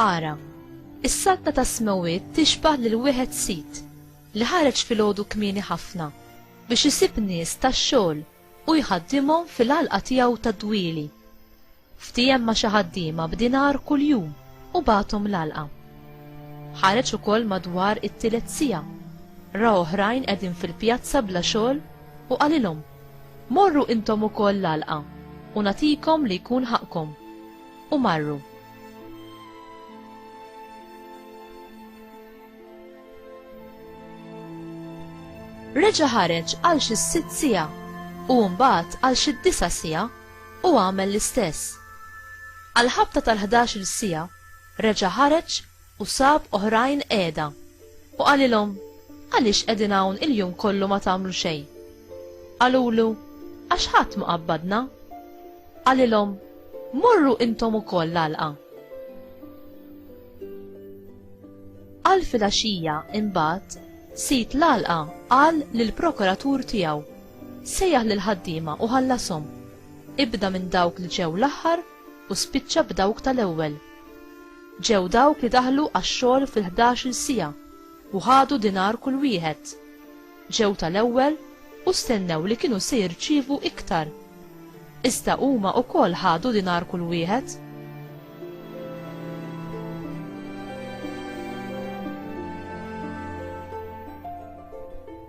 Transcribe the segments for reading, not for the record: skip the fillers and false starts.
Ara, is-saltna ta' Smewiet tixbaħ lil wieħed sit li ħareġ filgħodu kmieni ħafna biex isib nies tax-xogħol u jħaddimhom fil-għalqa tiegħu ta' dwieli. Ftiem ma' xi ħaddiema b'dinar kuljum u bagħthom l-għalqa. Ħareġ ukoll madwar it-tielet siegħa, ra oħrajn qegħdin fil-pjazza bla xogħol u qalilhom: morru intom ukoll l-għalqa u nagħtikom li jkun ħaqkom. U marru. Reġa' ħareġ għal xi 6 siegħa u mbagħad għal xi 9 siegħa u għamel l-istess. Għal ħabta tal-11 siegħa reġa' ħareġ u sab oħrajn qiegħda u qalilhom: għaliex qegħdin hawn il-jum kollu ma tagħmlu xejn? Qalulu: għax ħadd ma qabbadna. Qalilhom: morru intom ukoll l-għalqa. Għal filgħaxija imbagħad sit l-għalqa qal lill-prokuratur tiegħu: sejjaħ lill-ħaddiema u ħallashom. Ibda minn dawk li ġew l-aħħar u spiċċa b'dawk tal-ewwel. Ġew dawk li daħlu għax-xogħol fil-11 siegħa u ħadu dinar kull wieħed. Ġew tal-ewwel u stennew li kienu se jirċievu iktar. Iżda huma wkoll ħadu dinar kull wieħed.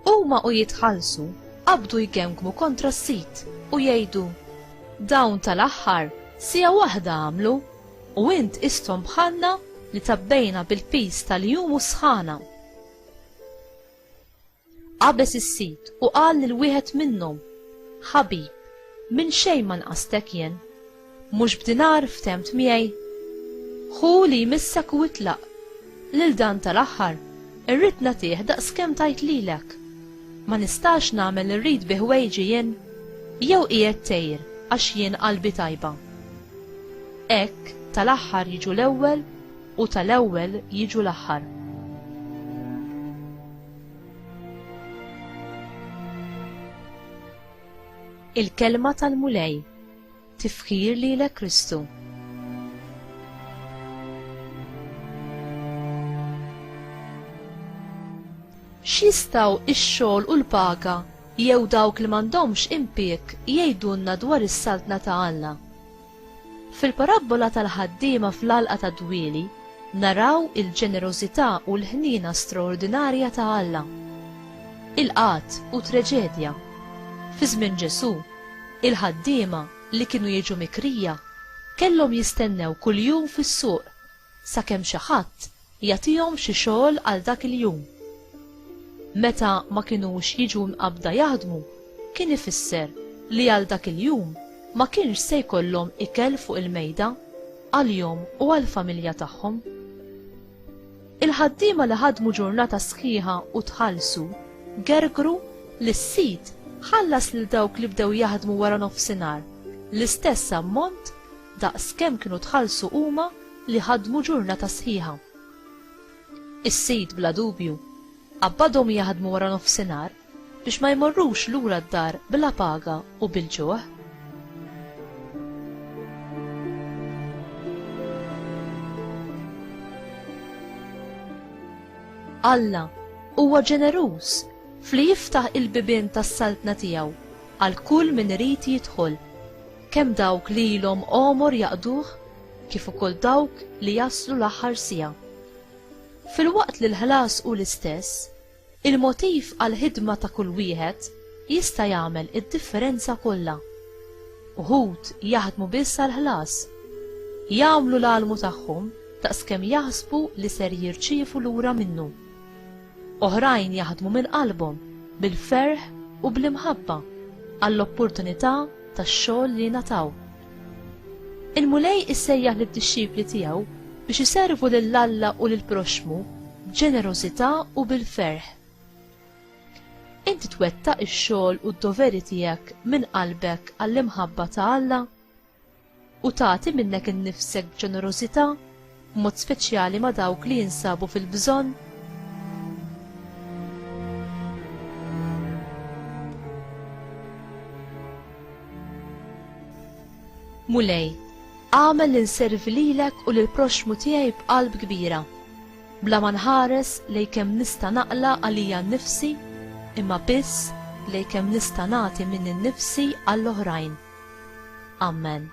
Huma u jitħallsu qabdu jgemgmu kontra s-sit u jgħidu: dawn tal-aħħar siegħa waħda għamlu u int istom bħalna li tabbejna bil-pis tal-jum u sħana. Qabeż is-sit u qal lil wieħed minnhom: ħabib, minn xejn ma nqastek jien, mhux b'dinar ftemt miegħi? Ħu li jmissek u itlaq. Lil dan tal-aħħar irrid nagħtih daqskemm tajt lilek. Ma nistax nagħmel irrid bih wejġi jien, jew qiegħed tgħid għax jien qalbi tajba. Hekk tal-aħħar jiġu l-ewwel u tal-ewwel jiġu l-aħħar. Il-kelma tal-mulej, tifħir lilek Kristu. X'jistgħu x-xogħol u l-paga jew dawk li m'għandhomx impjieg jgħidulna dwar is-saltna ta' Alla? Fil-parabola tal-ħaddiema fl-għalqa ta' dwieli naraw il-ġenerożità u l-ħniena straordinarja ta' Alla. Il-qatt u treġedja. Fi żmien Ġesu, il-ħaddiema li kienu jiġu mikrija kellhom jistennew kuljum fis-suq sakemm xi ħadd jagħtihom xi xogħol għal dak il-jum. Meta ma kinux jiġu mqabda jaħdmu, kien ifisser li għal dak il-jum ma kienx se jkollhom ikel fuq il-mejda għal-jom u għall-familja tagħhom. Il-ħaddiema li ħadmu ġurnata sħiħa u tħallsu gergru li s-sit ħallas lil dawk li bdew jaħdmu wara nofsinhar l-istess ammont daqskemm kienu tħallsu huma li ħadmu ġurnata sħiħa. Is-sit bla dubju qabbadhom jaħdmu wara nofsinhar biex ma jmorrux lura d-dar bla paga u bil-ġuħ. Alla huwa ġeneruż fli jiftaħ il-bibien tas-saltna tiegħu għal kull min irid jidħol, kemm dawk li ilhom għomor jaqduh kif ukoll dawk li jaslu l-aħħar siegħa. Fil-waqt li l-ħlas u l-istess, il-motiv għal-ħidma ta' kull wieħed jista' jagħmel id-differenza kollha. Uħud jaħdmu biss għal-ħlas, jagħmlu l-għalmu tagħhom daqskemm jaħsbu li ser jirċievu lura minnu. Oħrajn jaħdmu minn qalbhom bil-ferħ u bl-imħabba għall-opportunità tax-xogħol li nataw. Il-mulej issejjaħ lid-dixxipli tiegħu biex iservu lill-Alla u lill-proxmu b'ġenerożità u bil-ferħ. Inti twettaq ix-xogħol u d-doveri tiegħek minn qalbek għall-imħabba ta' Alla u tagħti minnek innifsek b'ġenerożità b'mod speċjali ma' dawk li jinsabu fil-bżonn. Mulej, għamel li nservi lilek u lil proxmu tiegħi b'qalb kbira, bla ma nħares lejn kemm nista' naqla għalija nnifsi, imma biss lejn kemm nista' nagħti minn innifsi għall-oħrajn. Amen.